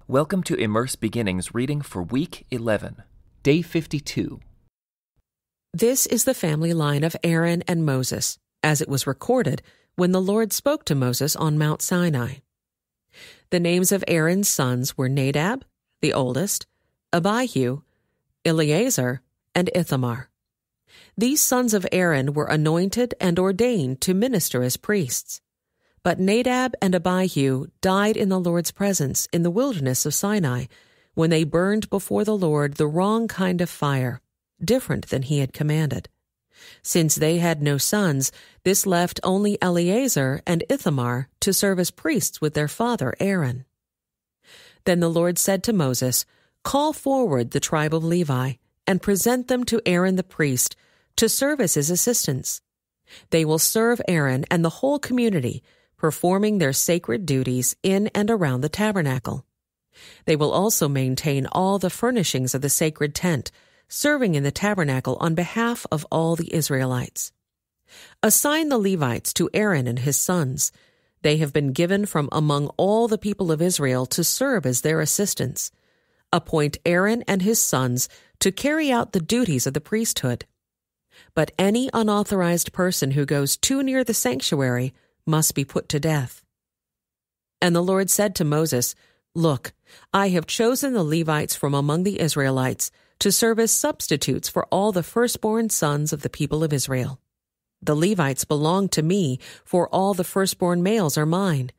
Welcome to Immerse Beginnings reading for Week 11, Day 52. This is the family line of Aaron and Moses, as it was recorded when the Lord spoke to Moses on Mount Sinai. The names of Aaron's sons were Nadab, the oldest, Abihu, Eleazar, and Ithamar. These sons of Aaron were anointed and ordained to minister as priests. But Nadab and Abihu died in the Lord's presence in the wilderness of Sinai when they burned before the Lord the wrong kind of fire, different than he had commanded. Since they had no sons, this left only Eleazar and Ithamar to serve as priests with their father Aaron. Then the Lord said to Moses, "Call forward the tribe of Levi and present them to Aaron the priest to serve as his assistants. They will serve Aaron and the whole community, performing their sacred duties in and around the tabernacle. They will also maintain all the furnishings of the sacred tent, serving in the tabernacle on behalf of all the Israelites. Assign the Levites to Aaron and his sons. They have been given from among all the people of Israel to serve as their assistants. Appoint Aaron and his sons to carry out the duties of the priesthood. But any unauthorized person who goes too near the sanctuary must be put to death." And the Lord said to Moses, "Look, I have chosen the Levites from among the Israelites to serve as substitutes for all the firstborn sons of the people of Israel. The Levites belong to me, for all the firstborn males are mine.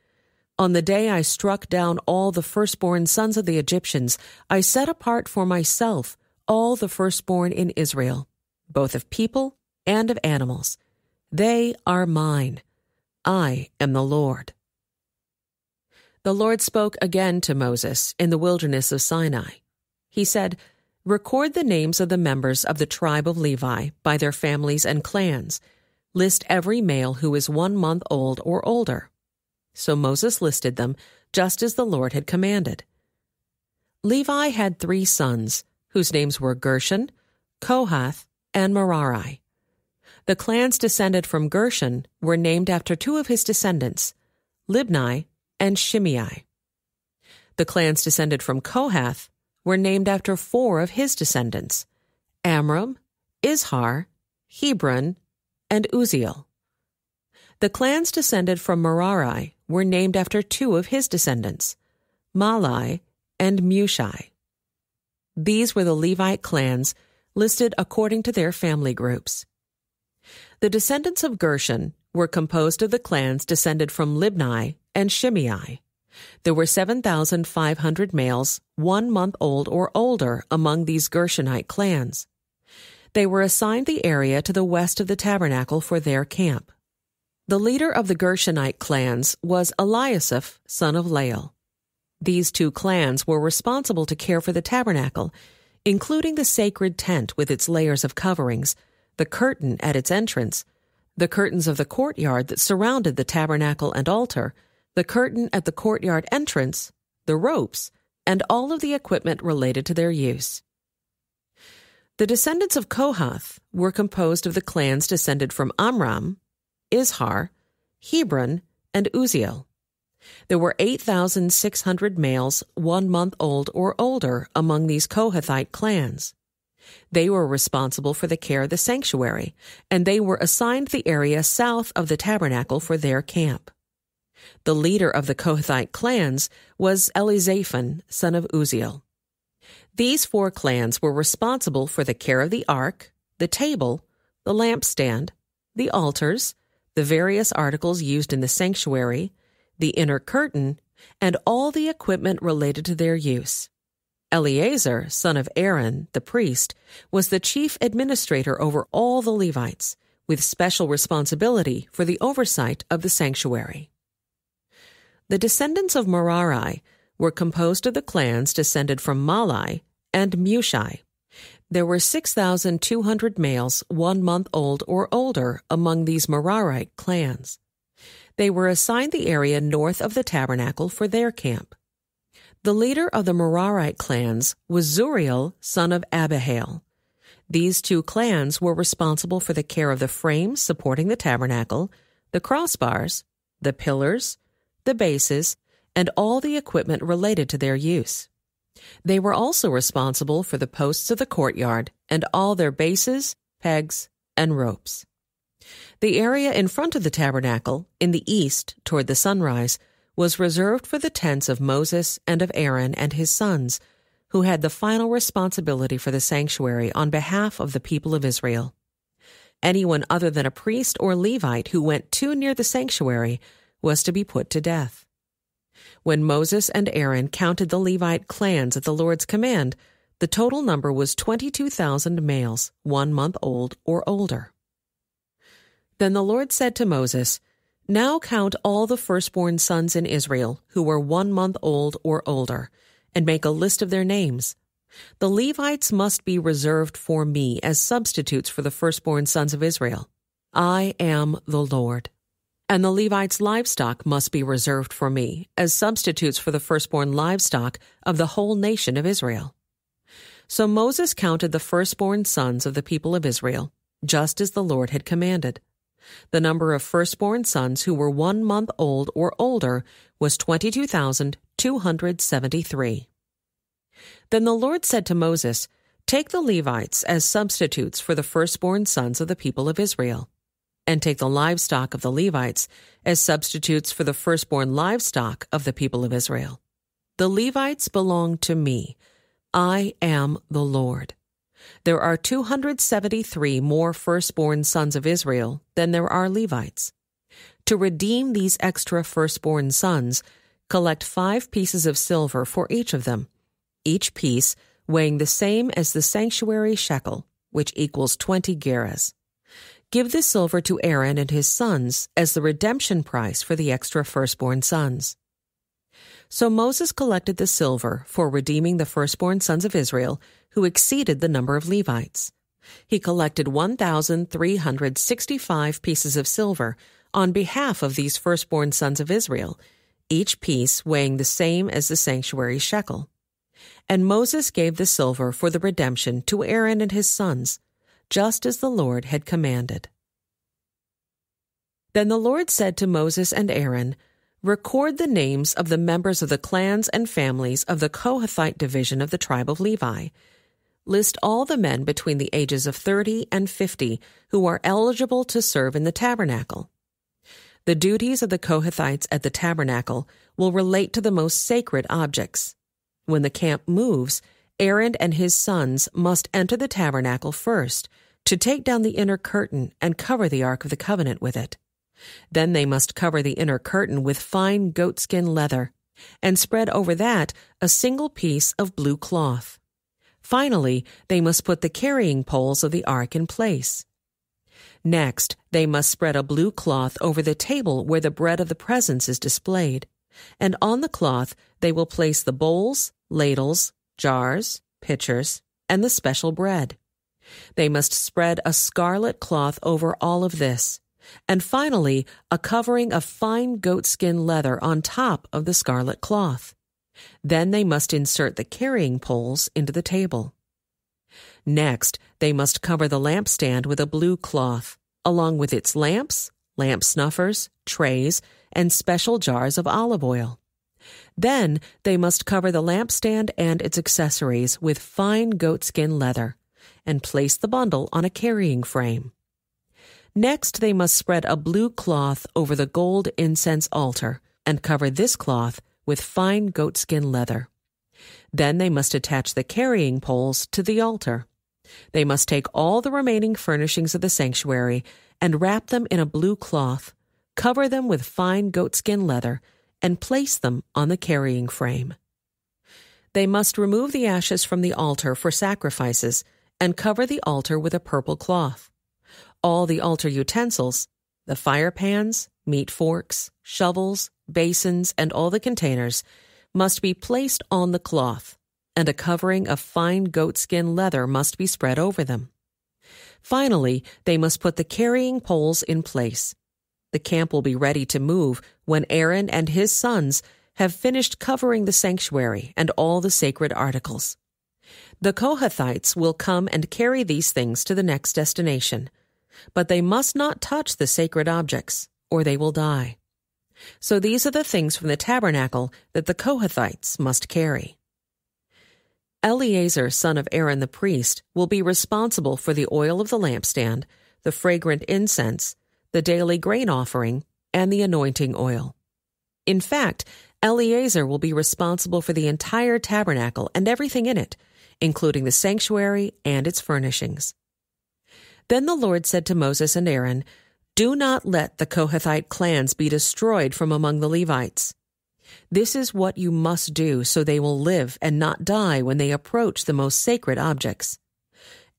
On the day I struck down all the firstborn sons of the Egyptians, I set apart for myself all the firstborn in Israel, both of people and of animals. They are mine. I am the Lord." The Lord spoke again to Moses in the wilderness of Sinai. He said, "Record the names of the members of the tribe of Levi by their families and clans. List every male who is 1 month old or older." So Moses listed them, just as the Lord had commanded. Levi had 3 sons, whose names were Gershon, Kohath, and Merari. The clans descended from Gershon were named after 2 of his descendants, Libni and Shimei. The clans descended from Kohath were named after 4 of his descendants, Amram, Izhar, Hebron, and Uzziel. The clans descended from Merari were named after 2 of his descendants, Malai and Mushai. These were the Levite clans listed according to their family groups. The descendants of Gershon were composed of the clans descended from Libni and Shimei. There were 7,500 males 1 month old or older among these Gershonite clans. They were assigned the area to the west of the tabernacle for their camp. The leader of the Gershonite clans was Eliasaph, son of Lael. These 2 clans were responsible to care for the tabernacle, including the sacred tent with its layers of coverings, the curtain at its entrance, the curtains of the courtyard that surrounded the tabernacle and altar, the curtain at the courtyard entrance, the ropes, and all of the equipment related to their use. The descendants of Kohath were composed of the clans descended from Amram, Izhar, Hebron, and Uzziel. There were 8,600 males 1 month old or older among these Kohathite clans. They were responsible for the care of the sanctuary, and they were assigned the area south of the tabernacle for their camp. The leader of the Kohathite clans was Elizaphan, son of Uzziel. These 4 clans were responsible for the care of the ark, the table, the lampstand, the altars, the various articles used in the sanctuary, the inner curtain, and all the equipment related to their use. Eleazar, son of Aaron, the priest, was the chief administrator over all the Levites, with special responsibility for the oversight of the sanctuary. The descendants of Merari were composed of the clans descended from Malai and Mushai. There were 6,200 males 1 month old or older among these Merarite clans. They were assigned the area north of the tabernacle for their camp. The leader of the Merarite clans was Zuriel, son of Abihail. These 2 clans were responsible for the care of the frames supporting the tabernacle, the crossbars, the pillars, the bases, and all the equipment related to their use. They were also responsible for the posts of the courtyard and all their bases, pegs, and ropes. The area in front of the tabernacle, in the east toward the sunrise, was reserved for the tents of Moses and of Aaron and his sons, who had the final responsibility for the sanctuary on behalf of the people of Israel. Anyone other than a priest or Levite who went too near the sanctuary was to be put to death. When Moses and Aaron counted the Levite clans at the Lord's command, the total number was 22,000 males, 1 month old or older. Then the Lord said to Moses, "Now count all the firstborn sons in Israel who were 1 month old or older, and make a list of their names. The Levites must be reserved for me as substitutes for the firstborn sons of Israel. I am the Lord. And the Levites' livestock must be reserved for me as substitutes for the firstborn livestock of the whole nation of Israel." So Moses counted the firstborn sons of the people of Israel, just as the Lord had commanded. The number of firstborn sons who were 1 month old or older was 22,273. Then the Lord said to Moses, "Take the Levites as substitutes for the firstborn sons of the people of Israel, and take the livestock of the Levites as substitutes for the firstborn livestock of the people of Israel. The Levites belong to me. I am the Lord. There are 273 more firstborn sons of Israel than there are Levites. To redeem these extra firstborn sons, collect 5 pieces of silver for each of them, each piece weighing the same as the sanctuary shekel, which equals 20 gerahs. Give the silver to Aaron and his sons as the redemption price for the extra firstborn sons." So Moses collected the silver for redeeming the firstborn sons of Israel, who exceeded the number of Levites. He collected 1,365 pieces of silver on behalf of these firstborn sons of Israel, each piece weighing the same as the sanctuary shekel. And Moses gave the silver for the redemption to Aaron and his sons, just as the Lord had commanded. Then the Lord said to Moses and Aaron, "Record the names of the members of the clans and families of the Kohathite division of the tribe of Levi. List all the men between the ages of 30 and 50 who are eligible to serve in the tabernacle. The duties of the Kohathites at the tabernacle will relate to the most sacred objects. When the camp moves, Aaron and his sons must enter the tabernacle first to take down the inner curtain and cover the Ark of the Covenant with it. Then they must cover the inner curtain with fine goatskin leather and spread over that a single piece of blue cloth. Finally, they must put the carrying poles of the ark in place. Next, they must spread a blue cloth over the table where the bread of the presence is displayed, and on the cloth they will place the bowls, ladles, jars, pitchers, and the special bread. They must spread a scarlet cloth over all of this, and finally a covering of fine goatskin leather on top of the scarlet cloth. Then they must insert the carrying poles into the table. Next, they must cover the lampstand with a blue cloth, along with its lamps, lamp snuffers, trays, and special jars of olive oil. Then they must cover the lampstand and its accessories with fine goatskin leather, and place the bundle on a carrying frame. Next, they must spread a blue cloth over the gold incense altar, and cover this cloth with fine goatskin leather. Then they must attach the carrying poles to the altar. They must take all the remaining furnishings of the sanctuary and wrap them in a blue cloth, cover them with fine goatskin leather, and place them on the carrying frame. They must remove the ashes from the altar for sacrifices and cover the altar with a purple cloth. All the altar utensils, the fire pans, meat forks, shovels, basins, and all the containers must be placed on the cloth, and a covering of fine goatskin leather must be spread over them. Finally, they must put the carrying poles in place. The camp will be ready to move when Aaron and his sons have finished covering the sanctuary and all the sacred articles. The Kohathites will come and carry these things to the next destination, but they must not touch the sacred objects, or they will die. So these are the things from the tabernacle that the Kohathites must carry. Eleazar, son of Aaron the priest, will be responsible for the oil of the lampstand, the fragrant incense, the daily grain offering, and the anointing oil. In fact, Eleazar will be responsible for the entire tabernacle and everything in it, including the sanctuary and its furnishings. Then the Lord said to Moses and Aaron, "Do not let the Kohathite clans be destroyed from among the Levites. This is what you must do so they will live and not die when they approach the most sacred objects.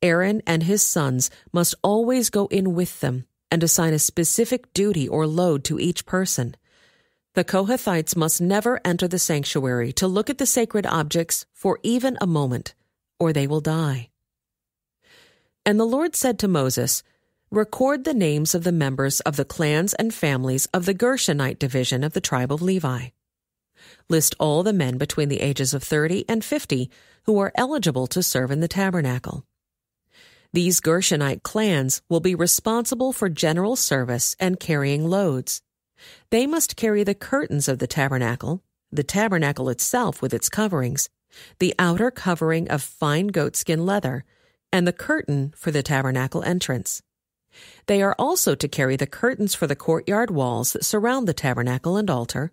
Aaron and his sons must always go in with them and assign a specific duty or load to each person. The Kohathites must never enter the sanctuary to look at the sacred objects for even a moment, or they will die." And the Lord said to Moses, "Record the names of the members of the clans and families of the Gershonite division of the tribe of Levi. List all the men between the ages of 30 and 50 who are eligible to serve in the tabernacle. These Gershonite clans will be responsible for general service and carrying loads. They must carry the curtains of the tabernacle itself with its coverings, the outer covering of fine goatskin leather, and the curtain for the tabernacle entrance. They are also to carry the curtains for the courtyard walls that surround the tabernacle and altar,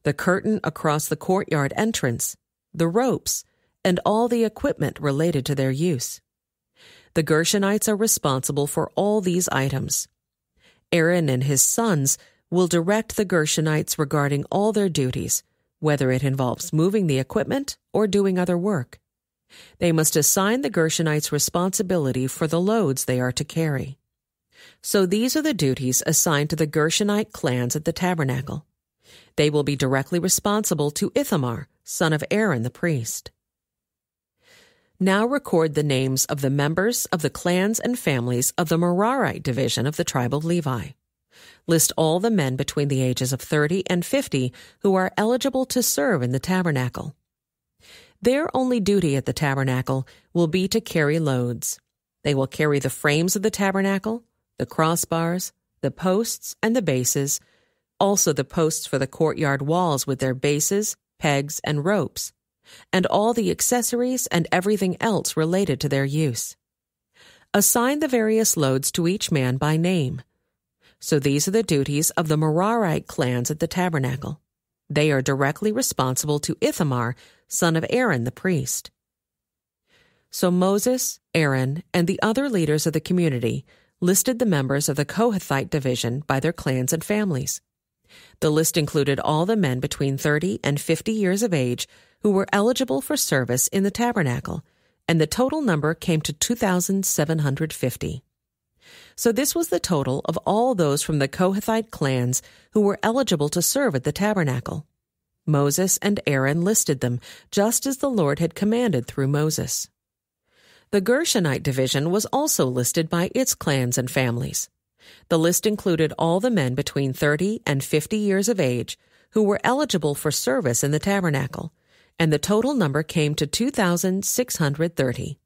the curtain across the courtyard entrance, the ropes, and all the equipment related to their use. The Gershonites are responsible for all these items. Aaron and his sons will direct the Gershonites regarding all their duties, whether it involves moving the equipment or doing other work. They must assign the Gershonites responsibility for the loads they are to carry. So these are the duties assigned to the Gershonite clans at the tabernacle. They will be directly responsible to Ithamar, son of Aaron the priest. Now record the names of the members of the clans and families of the Merarite division of the tribe of Levi. List all the men between the ages of 30 and 50 who are eligible to serve in the tabernacle. Their only duty at the tabernacle will be to carry loads. They will carry the frames of the tabernacle, the crossbars, the posts, and the bases, also the posts for the courtyard walls with their bases, pegs, and ropes, and all the accessories and everything else related to their use. Assign the various loads to each man by name. So these are the duties of the Merarite clans at the tabernacle. They are directly responsible to Ithamar, son of Aaron the priest. So Moses, Aaron, and the other leaders of the community listed the members of the Kohathite division by their clans and families. The list included all the men between 30 and 50 years of age who were eligible for service in the tabernacle, and the total number came to 2,750. So this was the total of all those from the Kohathite clans who were eligible to serve at the tabernacle. Moses and Aaron listed them, just as the Lord had commanded through Moses. The Gershonite division was also listed by its clans and families. The list included all the men between 30 and 50 years of age who were eligible for service in the tabernacle, and the total number came to 2,630.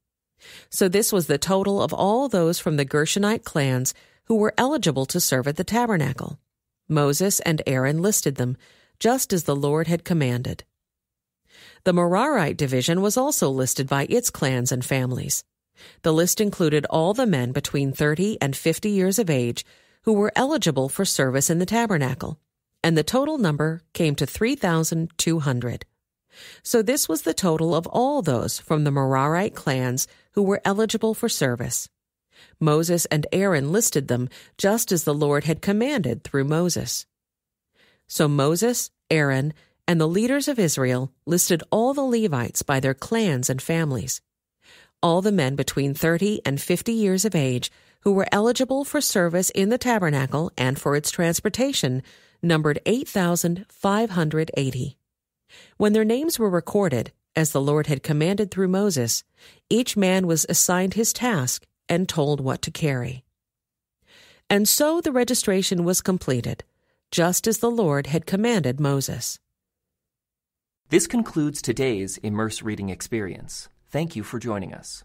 So this was the total of all those from the Gershonite clans who were eligible to serve at the tabernacle. Moses and Aaron listed them, just as the Lord had commanded. The Merarite division was also listed by its clans and families. The list included all the men between 30 and 50 years of age who were eligible for service in the tabernacle, and the total number came to 3,200. So this was the total of all those from the Merarite clans who were eligible for service. Moses and Aaron listed them just as the Lord had commanded through Moses. So Moses, Aaron, and the leaders of Israel listed all the Levites by their clans and families. All the men between 30 and 50 years of age who were eligible for service in the tabernacle and for its transportation numbered 8,580. When their names were recorded, as the Lord had commanded through Moses, each man was assigned his task and told what to carry. And so the registration was completed, just as the Lord had commanded Moses. This concludes today's Immerse Reading Experience. Thank you for joining us.